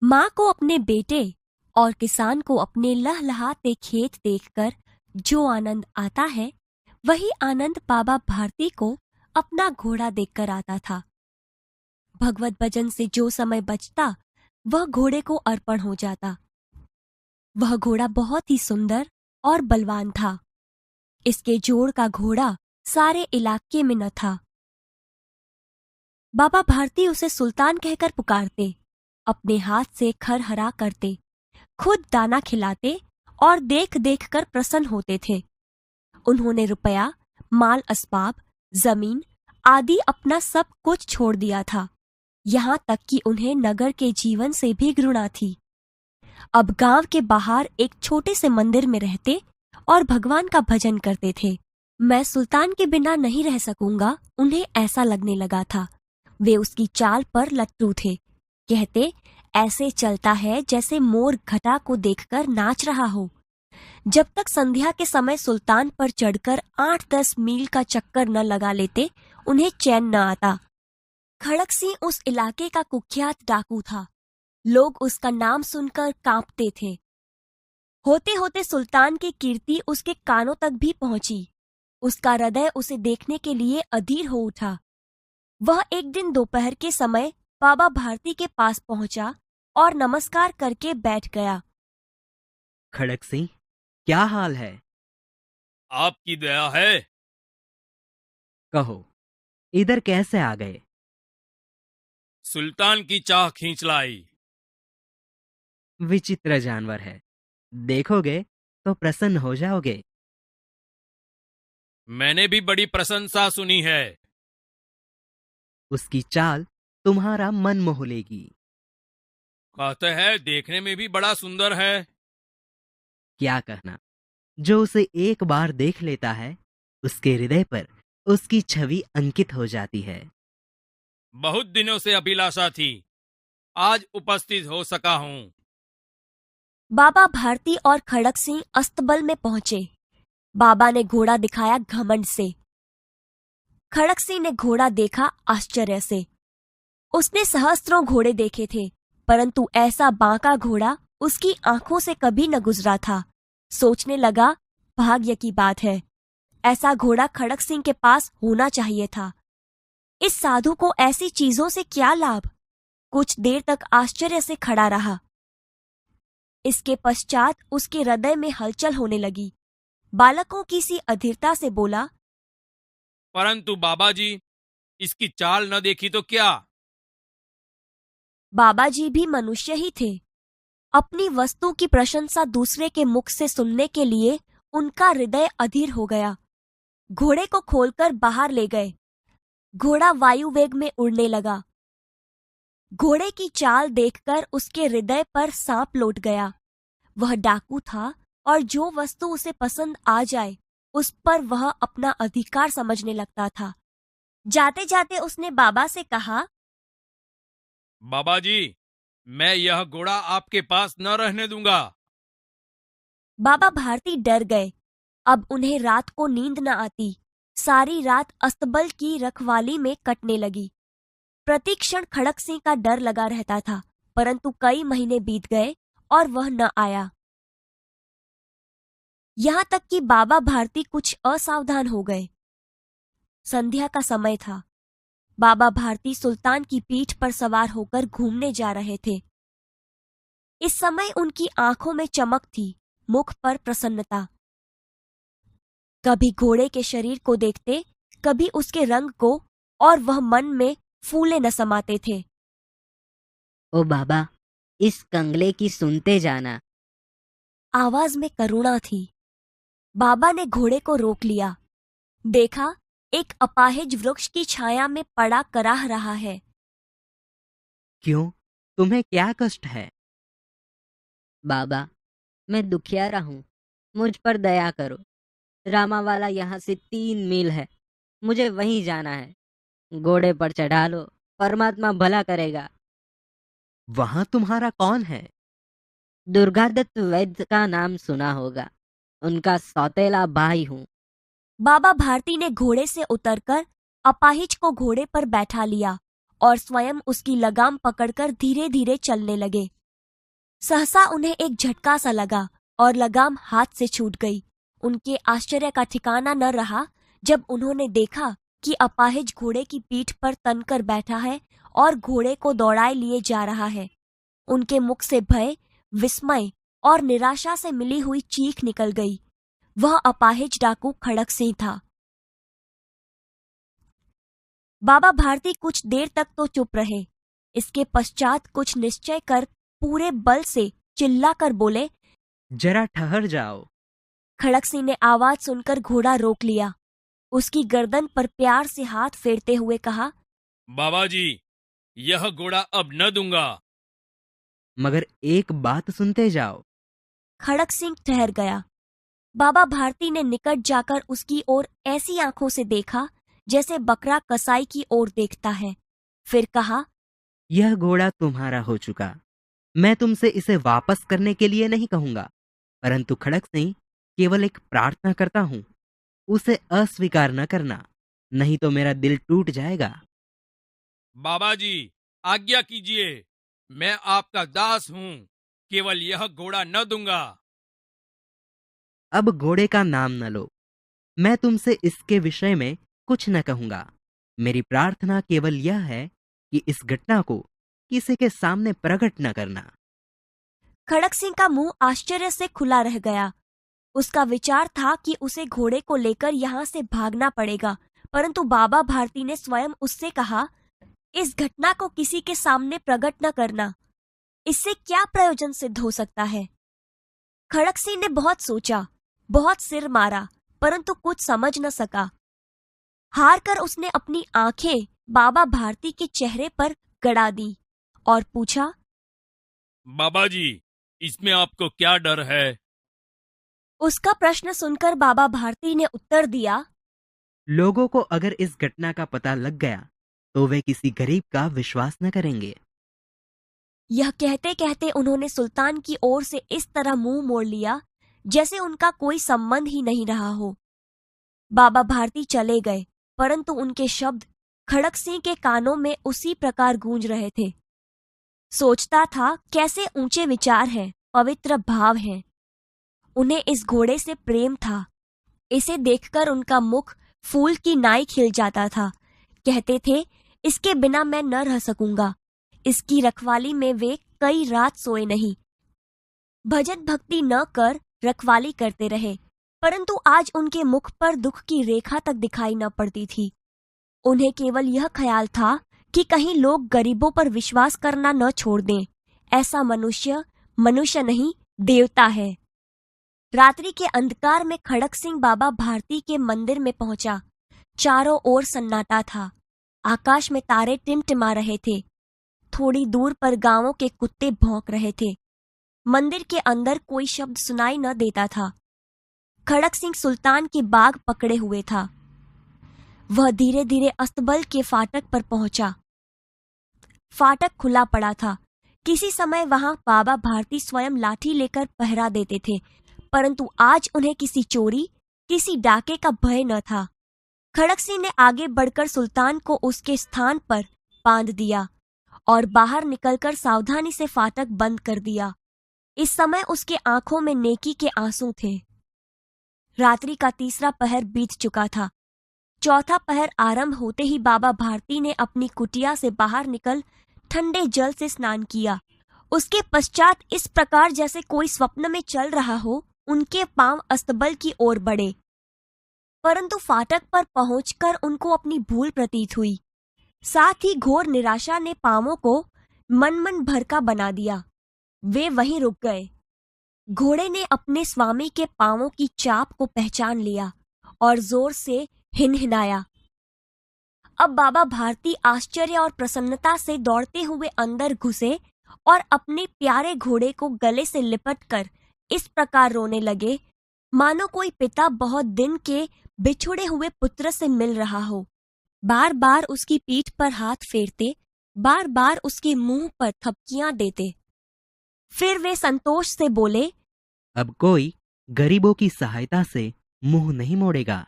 माँ को अपने बेटे और किसान को अपने लहलहाते खेत देखकर जो आनंद आता है, वही आनंद बाबा भारती को अपना घोड़ा देखकर आता था। भगवत भजन से जो समय बचता, वह घोड़े को अर्पण हो जाता। वह घोड़ा बहुत ही सुंदर और बलवान था। इसके जोड़ का घोड़ा सारे इलाके में न था। बाबा भारती उसे सुल्तान कहकर पुकारते, अपने हाथ से खर हरा करते, खुद दाना खिलाते और देख देख कर प्रसन्न होते थे। उन्होंने रुपया, माल असबाब, जमीन आदि अपना सब कुछ छोड़ दिया था, यहाँ तक कि उन्हें नगर के जीवन से भी घृणा थी। अब गांव के बाहर एक छोटे से मंदिर में रहते और भगवान का भजन करते थे। मैं सुल्तान के बिना नहीं रह सकूंगा, उन्हें ऐसा लगने लगा था। वे उसकी चाल पर लट्टू थे। कहते, ऐसे चलता है जैसे मोर घटा को देखकर नाच रहा हो। जब तक संध्या के समय सुल्तान पर चढ़कर 8-10 मील का चक्कर न लगा लेते, उन्हें चैन न आता। खड़क सिंह उस इलाके का कुख्यात डाकू था। लोग उसका नाम सुनकर कांपते थे। होते होते सुल्तान की कीर्ति उसके कानों तक भी पहुंची। उसका हृदय उसे देखने के लिए अधीर हो उठा। वह एक दिन दोपहर के समय बाबा भारती के पास पहुंचा और नमस्कार करके बैठ गया। खड़क सिंह, क्या हाल है? आपकी दया है। कहो, इधर कैसे आ गए? सुल्तान की चाह खींच लाई। विचित्र जानवर है, देखोगे तो प्रसन्न हो जाओगे। मैंने भी बड़ी प्रशंसा सुनी है। उसकी चाल तुम्हारा मन मोह लेगी। कहते हैं देखने में भी बड़ा सुंदर है। क्या कहना, जो उसे एक बार देख लेता है, उसके हृदय पर उसकी छवि अंकित हो जाती है। बहुत दिनों से अभिलाषा थी, आज उपस्थित हो सका हूँ। बाबा भारती और खड़क सिंह अस्तबल में पहुंचे। बाबा ने घोड़ा दिखाया घमंड से। खड़क सिंह ने घोड़ा देखा आश्चर्य से। उसने सहस्त्रों घोड़े देखे थे, परंतु ऐसा बांका घोड़ा उसकी आंखों से कभी न गुजरा था। सोचने लगा, भाग्य की बात है, ऐसा घोड़ा खड़क सिंह के पास होना चाहिए था। इस साधु को ऐसी चीजों से क्या लाभ? कुछ देर तक आश्चर्य से खड़ा रहा। इसके पश्चात उसके हृदय में हलचल होने लगी। बालकों की सी अधीरता से बोला, परंतु बाबा जी, इसकी चाल न देखी तो क्या? बाबा जी भी मनुष्य ही थे। अपनी वस्तु की प्रशंसा दूसरे के मुख से सुनने के लिए उनका हृदय अधीर हो गया। घोड़े को खोलकर बाहर ले गए। घोड़ा वायु वेग में उड़ने लगा। घोड़े की चाल देखकर उसके हृदय पर सांप लौट गया। वह डाकू था और जो वस्तु उसे पसंद आ जाए, उस पर वह अपना अधिकार समझने लगता था। जाते जाते उसने बाबा से कहा, बाबा जी, मैं यह घोड़ा आपके पास न रहने दूंगा। बाबा भारती डर गए। अब उन्हें रात को नींद न आती। सारी रात अस्तबल की रखवाली में कटने लगी। प्रतिक्षण खड़क सिंह का डर लगा रहता था, परंतु कई महीने बीत गए और वह न आया। यहाँ तक कि बाबा भारती कुछ असावधान हो गए। संध्या का समय था। बाबा भारती सुल्तान की पीठ पर सवार होकर घूमने जा रहे थे। इस समय उनकी आंखों में चमक थी, मुख पर प्रसन्नता। कभी घोड़े के शरीर को देखते, कभी उसके रंग को, और वह मन में फूले न समाते थे। ओ बाबा, इस कंगले की सुनते जाना। आवाज में करुणा थी। बाबा ने घोड़े को रोक लिया। देखा, एक अपाहिज वृक्ष की छाया में पड़ा कराह रहा है। क्यों, तुम्हें क्या कष्ट है? बाबा, मैं दुखियारा हूँ, मुझ पर दया करो। रामावाला यहाँ से 3 मील है, मुझे वहीं जाना है। घोड़े पर चढ़ा लो, परमात्मा भला करेगा। वहां तुम्हारा कौन है? दुर्गादत्त वैद्य का नाम सुना होगा, उनका सौतेला भाई हूँ। बाबा भारती ने घोड़े से उतरकर अपाहिज को घोड़े पर बैठा लिया और स्वयं उसकी लगाम पकड़कर धीरे धीरे चलने लगे। सहसा उन्हें एक झटका सा लगा और लगाम हाथ से छूट गई। उनके आश्चर्य का ठिकाना न रहा जब उन्होंने देखा कि अपाहिज घोड़े की पीठ पर तनकर बैठा है और घोड़े को दौड़ाए लिए जा रहा है। उनके मुख से भय, विस्मय और निराशा से मिली हुई चीख निकल गई। वह अपाहिज डाकू खड़क सिंह था। बाबा भारती कुछ देर तक तो चुप रहे। इसके पश्चात कुछ निश्चय कर पूरे बल से चिल्लाकर बोले, जरा ठहर जाओ। खड़क सिंह ने आवाज सुनकर घोड़ा रोक लिया। उसकी गर्दन पर प्यार से हाथ फेरते हुए कहा, बाबा जी, यह घोड़ा अब न दूंगा। मगर एक बात सुनते जाओ। खड़क सिंह ठहर गया। बाबा भारती ने निकट जाकर उसकी ओर ऐसी आंखों से देखा जैसे बकरा कसाई की ओर देखता है। फिर कहा, यह घोड़ा तुम्हारा हो चुका। मैं तुमसे इसे वापस करने के लिए नहीं कहूंगा, परंतु खड़क सिंह, केवल एक प्रार्थना करता हूं, उसे अस्वीकार न करना, नहीं तो मेरा दिल टूट जाएगा। बाबा जी, आज्ञा कीजिए, मैं आपका दास हूँ, केवल यह घोड़ा न दूंगा। अब घोड़े का नाम न लो। मैं तुमसे इसके विषय में कुछ न कहूंगा। मेरी प्रार्थना केवल यह है कि इस घटना को किसी के सामने प्रकट न करना। खड़क सिंह का मुंह आश्चर्य से खुला रह गया। उसका विचार था कि उसे घोड़े को लेकर यहाँ से भागना पड़ेगा, परंतु बाबा भारती ने स्वयं उससे कहा, इस घटना को किसी के सामने प्रकट न करना। इससे क्या प्रयोजन सिद्ध हो सकता है? खड़क सिंह ने बहुत सोचा, बहुत सिर मारा, परंतु कुछ समझ न सका। हार कर उसने अपनी आंखें बाबा भारती के चेहरे पर गड़ा दी और पूछा, बाबा जी, इसमें आपको क्या डर है? उसका प्रश्न सुनकर बाबा भारती ने उत्तर दिया, लोगों को अगर इस घटना का पता लग गया तो वे किसी गरीब का विश्वास न करेंगे। यह कहते कहते उन्होंने सुल्तान की ओर से इस तरह मुंह मोड़ लिया जैसे उनका कोई संबंध ही नहीं रहा हो। बाबा भारती चले गए, परंतु उनके शब्द खड़क सिंह के कानों में उसी प्रकार गूंज रहे थे। सोचता था, कैसे ऊंचे विचार हैं, पवित्र भाव हैं। उन्हें इस घोड़े से प्रेम था। इसे देखकर उनका मुख फूल की नाई खिल जाता था। कहते थे, इसके बिना मैं न रह सकूंगा। इसकी रखवाली में वे कई रात सोए नहीं। भजन भक्ति न कर रखवाली करते रहे, परंतु आज उनके मुख पर दुख की रेखा तक दिखाई न पड़ती थी। उन्हें केवल यह ख्याल था कि कहीं लोग गरीबों पर विश्वास करना न छोड़ दें। ऐसा मनुष्य मनुष्य नहीं, देवता है। रात्रि के अंधकार में खड़क सिंह बाबा भारती के मंदिर में पहुंचा। चारों ओर सन्नाटा था। आकाश में तारे टिमटिमा रहे थे। थोड़ी दूर पर गांवों के कुत्ते भौंक रहे थे। मंदिर के अंदर कोई शब्द सुनाई न देता था। खड़क सिंह सुल्तान की बाग पकड़े हुए था। वह धीरे धीरे अस्तबल के फाटक पर पहुंचा। फाटक खुला पड़ा था। किसी समय वहां बाबा भारती स्वयं लाठी लेकर पहरा देते थे, परंतु आज उन्हें किसी चोरी, किसी डाके का भय न था। खड़क सिंह ने आगे बढ़कर सुल्तान को उसके स्थान पर बांध दिया और बाहर निकलकर सावधानी से फाटक बंद कर दिया। इस समय उसके आंखों में नेकी के आंसू थे। रात्रि का तीसरा पहर बीत चुका था। चौथा पहर आरंभ होते ही बाबा भारती ने अपनी कुटिया से बाहर निकल ठंडे जल से स्नान किया। उसके पश्चात इस प्रकार जैसे कोई स्वप्न में चल रहा हो, उनके पांव अस्तबल की ओर बढ़े, परंतु फाटक पर पहुंचकर उनको अपनी भूल प्रतीत हुई। साथ ही घोर निराशा ने पांवों को मन भरका बना दिया। वे वहीं रुक गए। घोड़े ने अपने स्वामी के पांवों की चाप को पहचान लिया और जोर से हिनहिनाया। अब बाबा भारती आश्चर्य और प्रसन्नता से दौड़ते हुए अंदर घुसे और अपने प्यारे घोड़े को गले से लिपटकर इस प्रकार रोने लगे, मानो कोई पिता बहुत दिन के बिछुड़े हुए पुत्र से मिल रहा हो। बार बार उसकी पीठ पर हाथ फेरते, बार बार उसके मुंह पर थपकियां देते। फिर वे संतोष से बोले, अब कोई गरीबों की सहायता से मुंह नहीं मोड़ेगा।